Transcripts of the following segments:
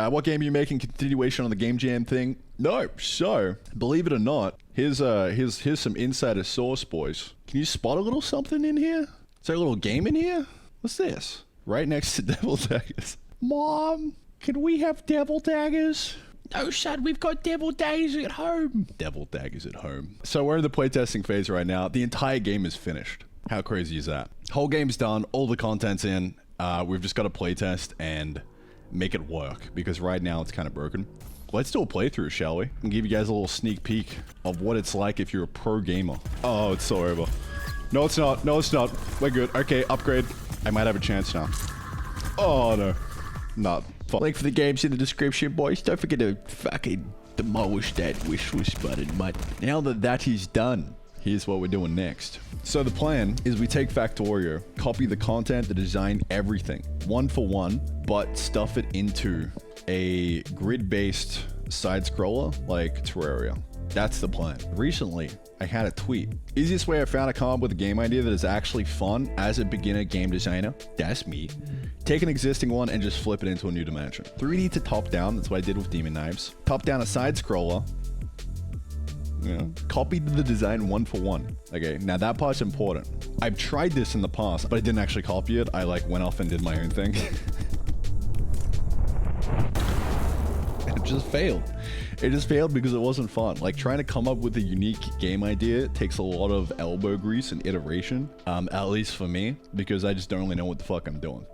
What game are you making? Continuation on the Game Jam thing? No. So, believe it or not, here's some insider source, boys. Can you spot a little something in here? Is there a little game in here? What's this? Right next to Devil Daggers. Mom, can we have Devil Daggers? No, son, we've got Devil Daggers at home. Devil Daggers at home. So we're in the playtesting phase right now. The entire game is finished. How crazy is that? Whole game's done. All the content's in. We've just got to playtest and make it work because right now it's kind of broken. Let's do a playthrough, shall we? And give you guys a little sneak peek of what it's like if you're a pro gamer. Oh, it's so over. No, it's not. No, it's not. We're good. Okay, upgrade. I might have a chance now. Oh, no. Not. Link for the games in the description, boys. Don't forget to fucking demolish that wish button. But now that that is done, here's what we're doing next. So the plan is we take Factorio, copy the content, the design, everything, one for one, but stuff it into a grid-based side scroller like Terraria. That's the plan. Recently, I had a tweet. Easiest way I found to come up with a game idea that is actually fun as a beginner game designer, that's me. Take an existing one and just flip it into a new dimension. 3D to top down, that's what I did with Demon Knives. Top down a side scroller. Yeah. Copied the design one for one. Okay, now that part's important. I've tried this in the past, but I didn't actually copy it. I like went off and did my own thing. It just failed. It just failed because it wasn't fun. Like trying to come up with a unique game idea takes a lot of elbow grease and iteration, at least for me, because I just don't really know what the fuck I'm doing.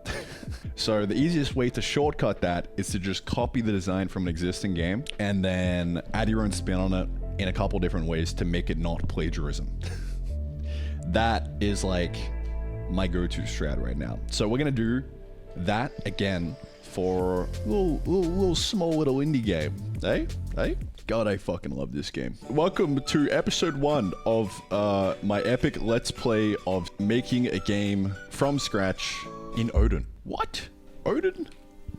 So the easiest way to shortcut that is to just copy the design from an existing game and then add your own spin on it in a couple different ways to make it not plagiarism. That is like my go-to strat right now. So we're gonna do that again for a little small little indie game. Hey? God, I fucking love this game. Welcome to episode 1 of my epic let's play of making a game from scratch in Odin. What? Odin?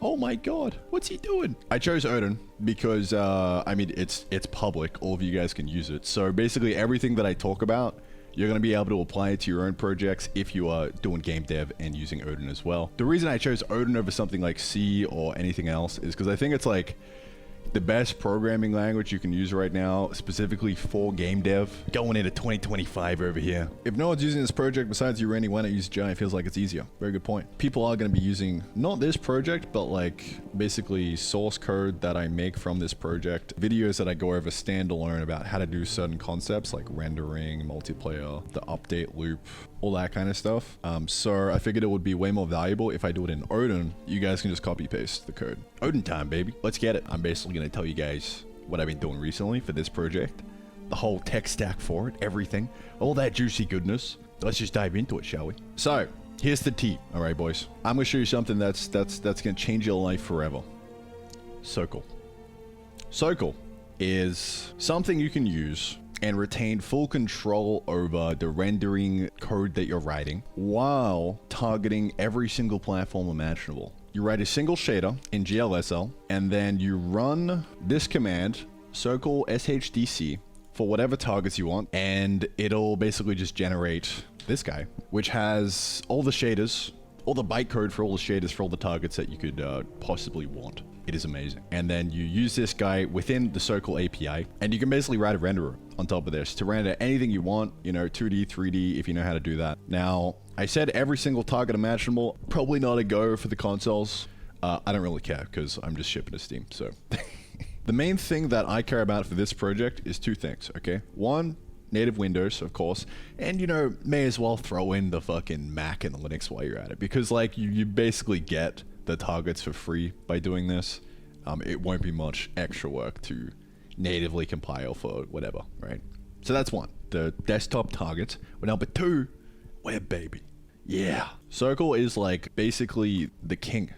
Oh my god, what's he doing? I chose Odin because, I mean, it's public. All of you guys can use it. So basically everything that I talk about, you're going to be able to apply it to your own projects if you are doing game dev and using Odin as well. The reason I chose Odin over something like C or anything else is because I think it's like the best programming language you can use right now, specifically for game dev. Going into 2025 over here. If no one's using this project besides you, Randy, why not use Jai? It feels like it's easier. Very good point. People are going to be using not this project, but like basically source code that I make from this project. Videos that I go over standalone about how to do certain concepts like rendering, multiplayer, the update loop, all that kind of stuff. So I figured it would be way more valuable if I do it in Odin. You guys can just copy paste the code. Odin time, baby. Let's get it. I'm basically going to tell you guys what I've been doing recently for this project. The whole tech stack for it, everything, all that juicy goodness. Let's just dive into it, shall we? So here's the tea. All right, boys. I'm going to show you something that's going to change your life forever. Circle. Circle is something you can use and retain full control over the rendering code that you're writing while targeting every single platform imaginable. You write a single shader in GLSL and then you run this command, circle SHDC, for whatever targets you want, and it'll basically just generate this guy, which has all the shaders, all the bytecode for all the shaders for all the targets that you could possibly want. It is amazing. And then you use this guy within the Circle API, and you can basically write a renderer on top of this to render anything you want, you know, 2D, 3D, if you know how to do that. Now, I said every single target imaginable, probably not a go for the consoles. I don't really care because I'm just shipping to Steam, so. The main thing that I care about for this project is two things, okay? One, native Windows, of course, and you know, may as well throw in the fucking Mac and Linux while you're at it, because like you basically get the targets for free by doing this. It won't be much extra work to natively compile for whatever, right? So that's one, the desktop targets. But number two, web baby. Yeah. Circle is like basically the king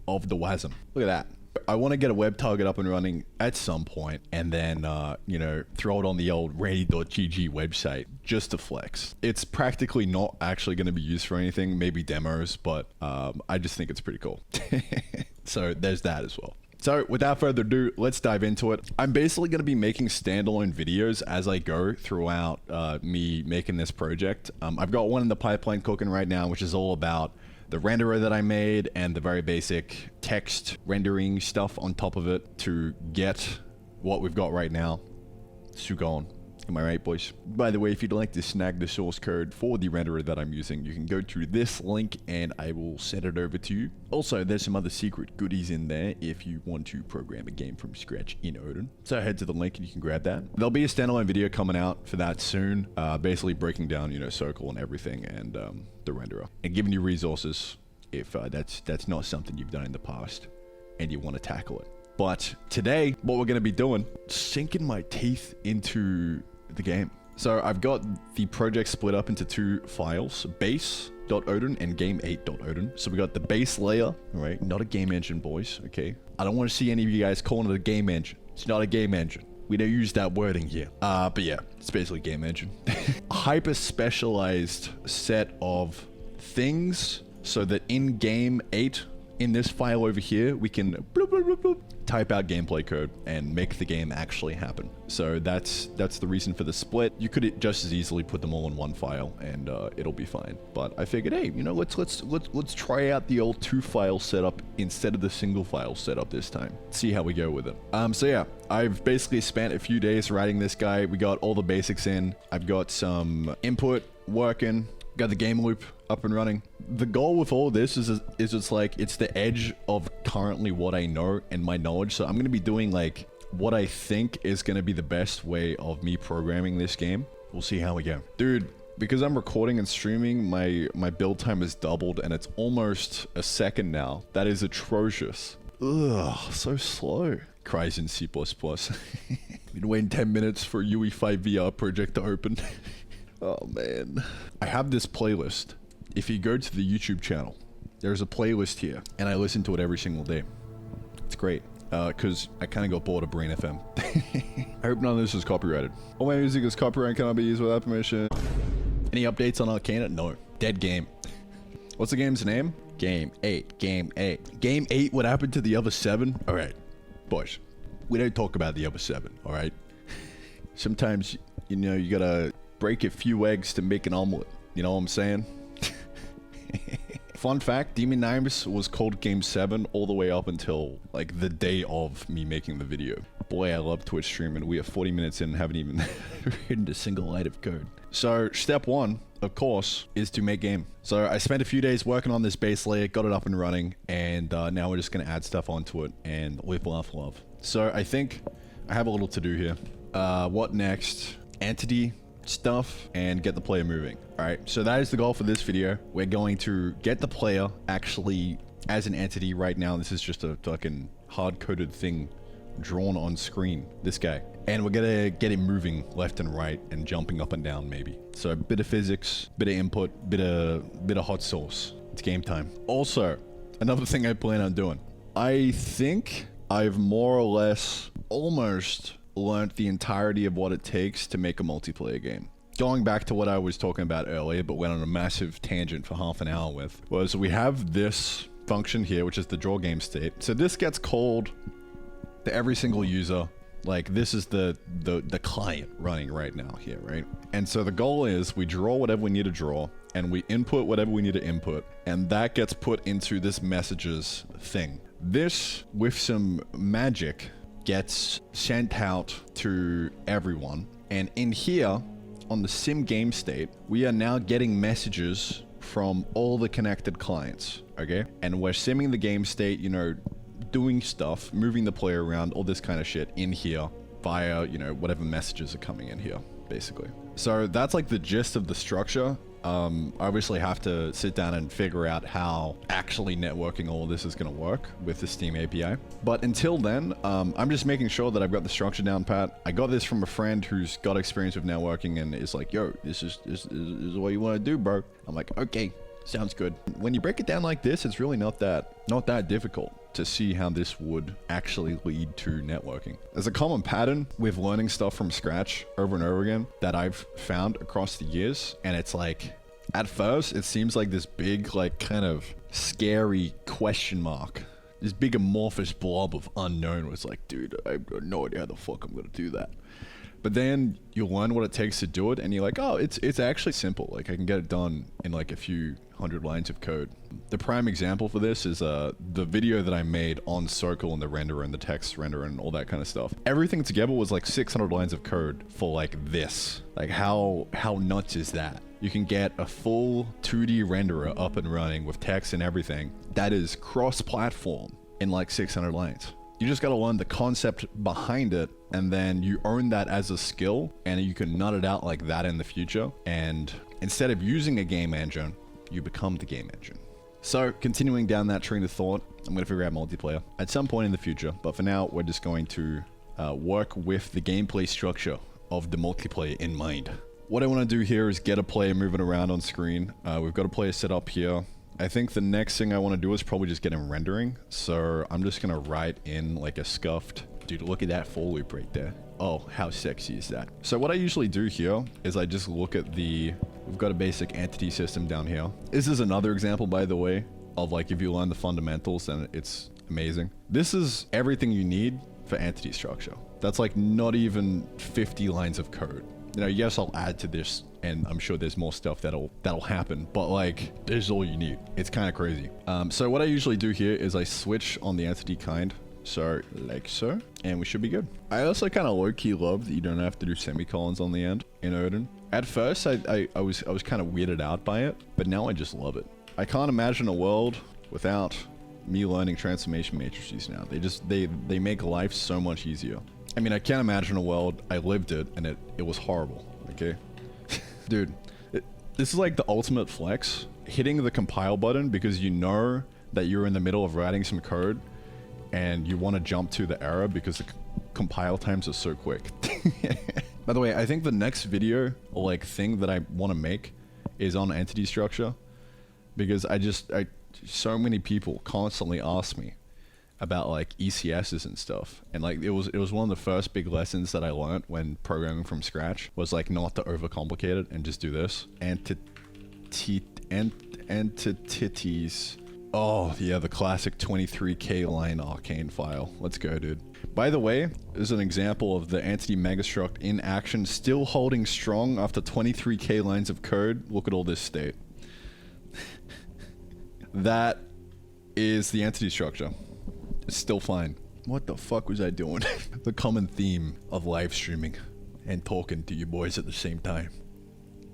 of the WASM. Look at that. I want to get a web target up and running at some point and then, you know, throw it on the old randy.gg website just to flex. It's practically not actually going to be used for anything, maybe demos, but I just think it's pretty cool. So there's that as well. So without further ado, let's dive into it. I'm basically going to be making standalone videos as I go throughout me making this project. I've got one in the pipeline cooking right now, which is all about the renderer that I made and the very basic text rendering stuff on top of it to get what we've got right now. Sugon. Am I right, boys? By the way, if you'd like to snag the source code for the renderer that I'm using, you can go to this link and I will send it over to you. Also, there's some other secret goodies in there if you want to program a game from scratch in Odin. So head to the link and you can grab that. There'll be a standalone video coming out for that soon, basically breaking down, you know, Circle and everything and the renderer. And giving you resources if that's not something you've done in the past and you want to tackle it. But today, what we're going to be doing, sinking my teeth into the game. So I've got the project split up into two files, base.odin and game8.odin. So we got the base layer, all right? Not a game engine, boys, okay? I don't want to see any of you guys calling it a game engine. It's not a game engine. We don't use that wording here. But yeah, it's basically a game engine. A hyper specialized set of things so that in game 8, in this file over here, we can bloop, bloop, bloop, bloop, type out gameplay code and make the game actually happen. So that's the reason for the split. You could just as easily put them all in one file and it'll be fine. But I figured, hey, you know, let's try out the old 2-file setup instead of the single file setup this time. See how we go with it. So yeah, I've basically spent a few days writing this guy. We got all the basics in. I've got some input working. Got the game loop up and running. The goal with all this is it's like, it's the edge of currently what I know and my knowledge. So I'm going to be doing like what I think is going to be the best way of me programming this game. We'll see how we go. Dude, because I'm recording and streaming, my build time has doubled and it's almost a second now. That is atrocious. Ugh, so slow. Cries in C++. Been waiting 10 minutes for UE5 VR project to open. Oh man. I have this playlist. If you go to the YouTube channel, there's a playlist here and I listen to it every single day. It's great. Cause I kind of got bored of Brain FM. I hope none of this is copyrighted. All my music is copyright, cannot be used without permission. Any updates on Arcana? No. Dead game. What's the game's name? Game 8. Game 8. Game 8, what happened to the other 7? Alright. Boys, we don't talk about the other 7, alright? Sometimes, you know, you gotta break a few eggs to make an omelet. You know what I'm saying? Fun fact, Demon Knives was called Game 7 all the way up until like the day of me making the video. Boy, I love Twitch streaming. We are 40 minutes in and haven't even written a single line of code. So step 1, of course, is to make game. So I spent a few days working on this base layer, got it up and running, and now we're just gonna add stuff onto it and live, laugh, love. So I think I have a little to do here. What next? Entity stuff and get the player moving. All right, so that is the goal for this video. We're going to get the player actually as an entity. Right now this is just a fucking hard-coded thing drawn on screen, this guy, and we're gonna get him moving left and right and jumping up and down maybe. So a bit of physics, bit of input, bit of hot sauce. It's game time. Also, another thing I plan on doing, I think I've more or less almost learned the entirety of what it takes to make a multiplayer game. Going back to what I was talking about earlier, but went on a massive tangent for half an hour with, was we have this function here, which is the draw game state. So this gets called to every single user. Like this is the client running right now here, right? And so the goal is we draw whatever we need to draw and we input whatever we need to input, and that gets put into this messages thing. This, with some magic, gets sent out to everyone, and in here on the sim game state we are now getting messages from all the connected clients, okay? And we're simming the game state, you know, doing stuff, moving the player around, all this kind of shit in here via, you know, whatever messages are coming in here basically. So that's like the gist of the structure. I obviously have to sit down and figure out how actually networking all of this is going to work with the Steam API. But until then, I'm just making sure that I've got the structure down pat. I got this from a friend who's got experience with networking and is like, yo, this is what you want to do, bro. I'm like, okay, sounds good. When you break it down like this, it's really not that difficult to see how this would actually lead to networking. There's a common pattern with learning stuff from scratch over and over again that I've found across the years. And it's like, at first, it seems like this big, like kind of scary question mark. This big amorphous blob of unknown was like, dude, I have no idea how the fuck I'm gonna do that. But then you learn what it takes to do it, and you're like, oh, it's actually simple. Like, I can get it done in like a few hundred lines of code. The prime example for this is the video that I made on Circle and the renderer and the text renderer and all that kind of stuff. Everything together was like 600 lines of code for like this. Like, how nuts is that? You can get a full 2D renderer up and running with text and everything that is cross-platform in like 600 lines. You just got to learn the concept behind it, and then you own that as a skill, and you can nut it out like that in the future. And instead of using a game engine, you become the game engine. So continuing down that train of thought, I'm going to figure out multiplayer at some point in the future. But for now, we're just going to work with the gameplay structure of the multiplayer in mind. What I want to do here is get a player moving around on screen. We've got a player set up here. I think the next thing I want to do is probably just get him rendering. So I'm just going to write in like a scuffed... Dude, look at that for loop right there. Oh, how sexy is that? So what I usually do here is I just look at the... We've got a basic entity system down here. This is another example, by the way, of like if you learn the fundamentals, then it's amazing. This is everything you need for entity structure. That's like not even 50 lines of code. You know, yes, I'll add to this, and I'm sure there's more stuff that'll happen, but like, this is all you need. It's kind of crazy. So what I usually do here is I switch on the entity kind. So, like so, and we should be good. I also kind of low-key love that you don't have to do semicolons on the end in Odin. At first, I was kind of weirded out by it, but now I just love it. I can't imagine a world without me learning transformation matrices now. They make life so much easier. I mean, I can't imagine a world, I lived it, and it was horrible, okay? Dude, this is like the ultimate flex. Hitting the compile button because you know that you're in the middle of writing some code and you want to jump to the error because the compile times are so quick. By the way, I think the next video, or like thing that I want to make is on entity structure, because so many people constantly ask me about like ECSs and stuff, and like it was one of the first big lessons that I learned when programming from scratch was like not to overcomplicate it and just do this. Entities. Oh yeah, the classic 23k line arcane file. Let's go, dude. By the way, this is an example of the entity megastruct in action, still holding strong after 23k lines of code. Look at all this state. That is the entity structure. It's still fine. What the fuck was I doing? The common theme of live streaming and talking to you boys at the same time.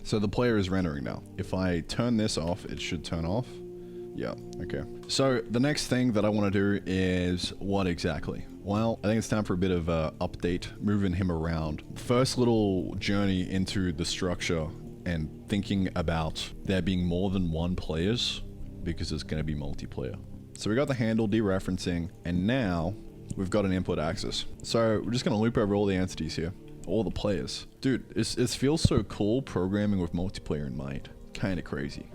So the player is rendering now. If I turn this off, it should turn off. Yeah, okay. So the next thing that I want to do is what exactly? Well, I think it's time for a bit of a update, moving him around. First little journey into the structure and thinking about there being more than one players, because it's going to be multiplayer. So we got the handle dereferencing, and now we've got an input axis. So we're just going to loop over all the entities here, all the players. Dude, it feels so cool programming with multiplayer in mind. Kind of crazy.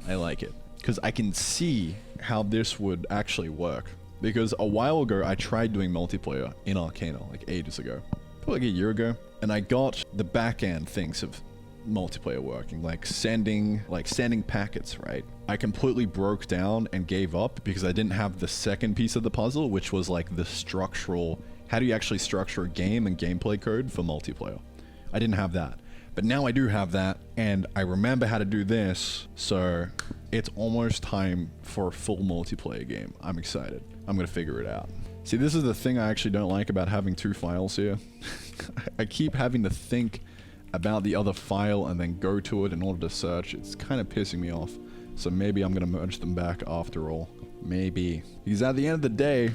I like it, because I can see how this would actually work. Because a while ago, I tried doing multiplayer in Arcana, like ages ago, probably like a year ago, and I got the back end things of multiplayer working, like sending packets, right? I completely broke down and gave up because I didn't have the second piece of the puzzle, which was like the structural, how do you actually structure a game and gameplay code for multiplayer? I didn't have that. But now I do have that, and I remember how to do this, so it's almost time for a full multiplayer game. I'm excited. I'm gonna figure it out. See, this is the thing I actually don't like about having two files here. I keep having to think about the other file and then go to it in order to search. It's kind of pissing me off. So maybe I'm gonna merge them back after all. Maybe. Because at the end of the day,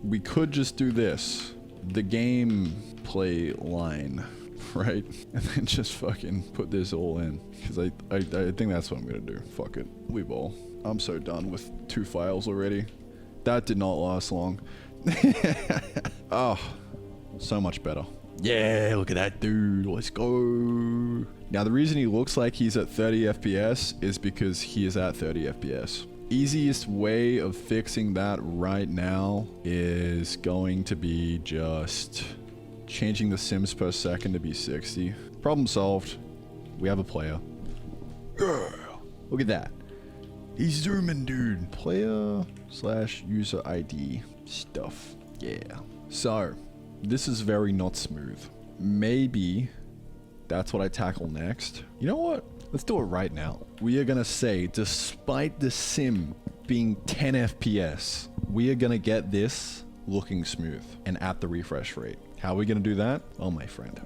we could just do this. The gameplay line, right? And then just fucking put this all in. Because I think that's what I'm gonna do. Fuck it. We ball. I'm so done with two files already. That did not last long. Oh, so much better. Yeah, look at that dude. Let's go. Now, the reason he looks like he's at 30 FPS is because he is at 30 FPS. Easiest way of fixing that right now is going to be just changing the sims per second to be 60. Problem solved. We have a player. Look at that. He's zooming, dude. Player/user ID stuff. Yeah. So, this is very not smooth. maybe that's what I tackle next. You know what? Let's do it right now. We are gonna say, despite the sim being 10 FPS, we are gonna get this looking smooth and at the refresh rate. How are we gonna do that? Oh, my friend,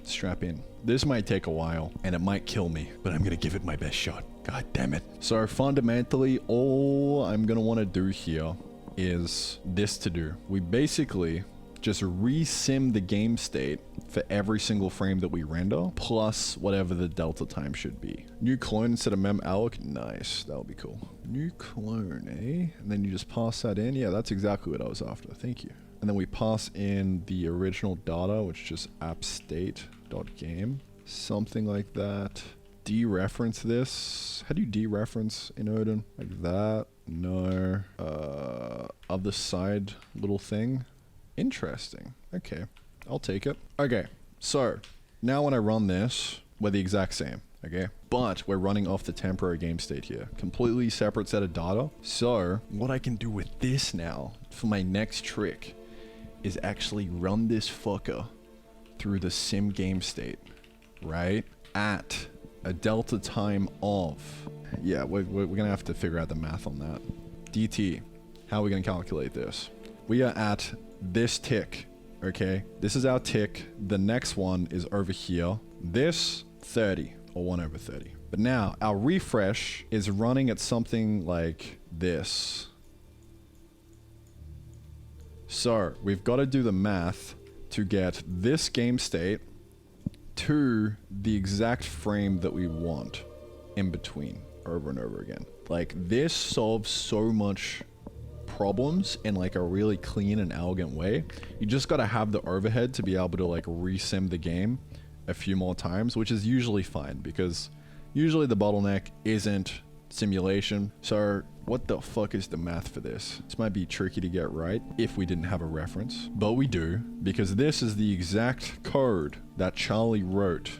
strap in. This might take a while and it might kill me, but I'm gonna give it my best shot. God damn it. So fundamentally, all I'm gonna wanna do here is this to do. We basically just resim the game state for every single frame that we render, plus whatever the delta time should be. New clone instead of mem_alloc. Nice, that would be cool. New clone, eh? And then you just pass that in. Yeah, that's exactly what I was after. Thank you. And then we pass in the original data, which is just appstate.game. Something like that. Dereference this. How do you dereference in Odin? Like that? No. Other side little thing. Interesting. Okay, I'll take it. Okay, so now when I run this, we're the exact same, okay? But we're running off the temporary game state here. Completely separate set of data. So what I can do with this now for my next trick is actually run this fucker through the sim game state, right? At a delta time of, yeah, we're gonna have to figure out the math on that. DT, how are we gonna calculate this? We are at this tick, okay? This is our tick. The next one is over here. This, 30, or 1/30. But now, our refresh is running at something like this. So, we've got to do the math to get this game state to the exact frame that we want in between, over and over again. Like, this solves so much problems in like a really clean and elegant way. You just got to have the overhead to be able to like resim the game a few more times, which is usually fine because usually the bottleneck isn't simulation. So what the fuck is the math for this? This might be tricky to get right if we didn't have a reference, but we do, because this is the exact code that Charlie wrote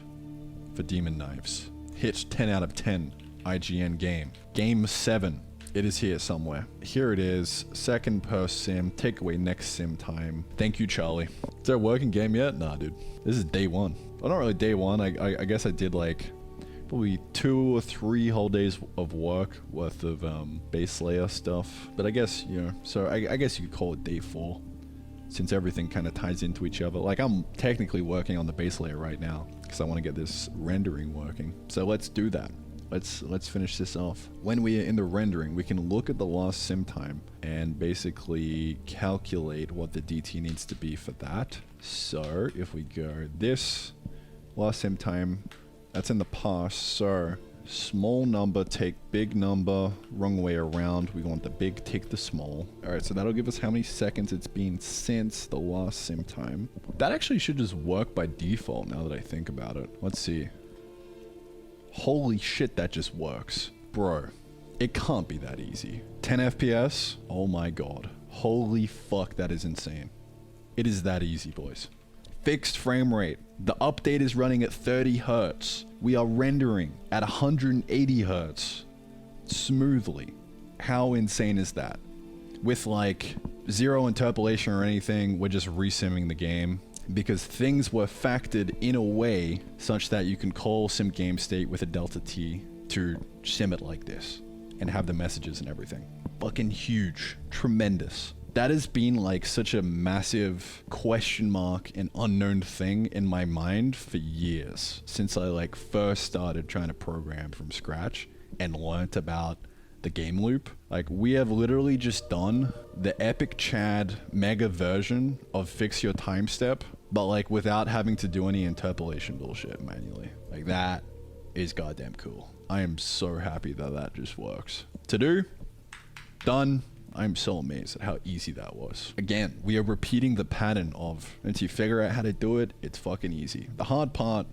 for Demon Knives. Hit 10 out of 10 IGN game. Game 7. It is here somewhere. Here it is. Second per sim. Take away next sim time. Thank you, Charlie. Is there a working game yet? Nah, dude. This is day one. Well, not really day one. I guess I did like probably 2 or 3 whole days of work worth of base layer stuff. But I guess, you know, so I guess you could call it day 4 since everything kind of ties into each other. Like I'm technically working on the base layer right now because I want to get this rendering working. So let's do that. Let's finish this off. When we are in the rendering, we can look at the lost sim time and basically calculate what the DT needs to be for that. So if we go this lost sim time, that's in the past. So small number take big number, wrong way around. We want the big take the small. All right, so that'll give us how many seconds it's been since the lost sim time. That actually should just work by default now that I think about it. Let's see. Holy shit, that just works. Bro, it can't be that easy. 10 FPS? Oh my god. Holy fuck, that is insane. It is that easy, boys. Fixed frame rate. The update is running at 30 hertz. We are rendering at 180 hertz. Smoothly. How insane is that? With like zero interpolation or anything, we're just resimming the game. Because things were factored in a way such that you can call sim game state with a delta T to sim it like this and have the messages and everything. Fucking huge. Tremendous. That has been like such a massive question mark and unknown thing in my mind for years since I like first started trying to program from scratch and learnt about the game loop. Like we have literally just done the epic Chad mega version of fix your time step, but like without having to do any interpolation bullshit manually. Like that is goddamn cool. I am so happy that that just works. To do, done. I'm so amazed at how easy that was. Again, we are repeating the pattern of once you figure out how to do it, it's fucking easy. The hard part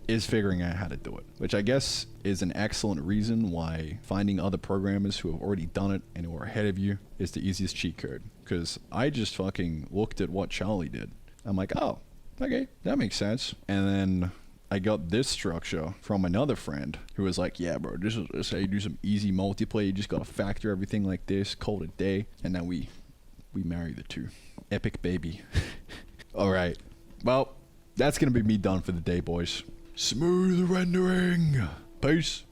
is figuring out how to do it, which I guess is an excellent reason why finding other programmers who have already done it and who are ahead of you is the easiest cheat code. Because I just fucking looked at what Charlie did. I'm like, oh, okay, that makes sense. And then I got this structure from another friend who was like, yeah, bro, this is how you do some easy multiplayer. You just gotta factor everything like this, call it a day. And then we marry the two. Epic baby. All right. Well, That's gonna be me done for the day, boys. Smooth rendering. Peace.